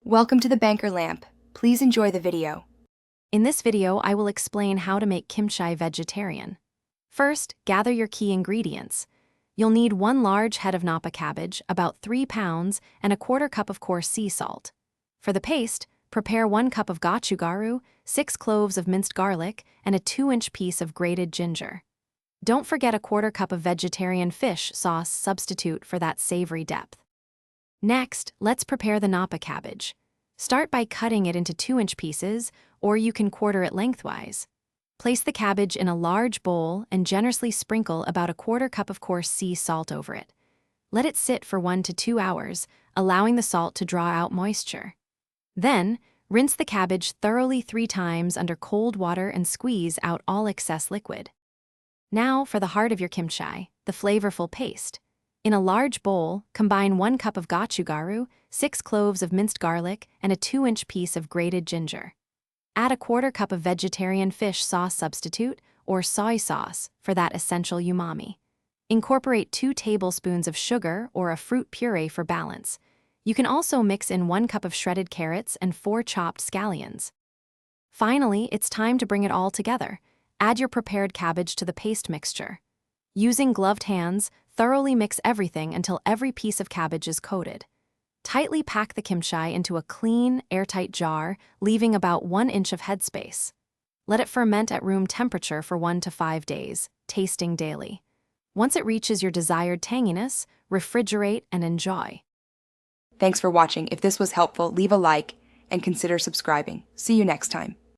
Welcome to the Banker Lamp. Please enjoy the video. In this video, I will explain how to make kimchi vegetarian. First, gather your key ingredients. You'll need 1 large head of napa cabbage, about 3 pounds, and a 1/4 cup of coarse sea salt. For the paste, prepare 1 cup of gochugaru, 6 cloves of minced garlic, and a 2-inch piece of grated ginger. Don't forget a 1/4 cup of vegetarian fish sauce substitute for that savory depth. Next, let's prepare the napa cabbage. Start by cutting it into 2-inch pieces, or you can quarter it lengthwise. Place the cabbage in a large bowl and generously sprinkle about a 1/4 cup of coarse sea salt over it. Let it sit for 1 to 2 hours, allowing the salt to draw out moisture. Then, rinse the cabbage thoroughly 3 times under cold water and squeeze out all excess liquid. Now for the heart of your kimchi, the flavorful paste. In a large bowl, combine 1 cup of gochugaru, 6 cloves of minced garlic, and a 2-inch piece of grated ginger. Add a 1/4 cup of vegetarian fish sauce substitute, or soy sauce, for that essential umami. Incorporate 2 tablespoons of sugar or a fruit puree for balance. You can also mix in 1 cup of shredded carrots and 4 chopped scallions. Finally, it's time to bring it all together. Add your prepared cabbage to the paste mixture. Using gloved hands, thoroughly mix everything until every piece of cabbage is coated. Tightly pack the kimchi into a clean, airtight jar, leaving about 1 inch of headspace. Let it ferment at room temperature for 1 to 5 days, tasting daily. Once it reaches your desired tanginess, refrigerate and enjoy. Thanks for watching. If this was helpful, leave a like and consider subscribing. See you next time.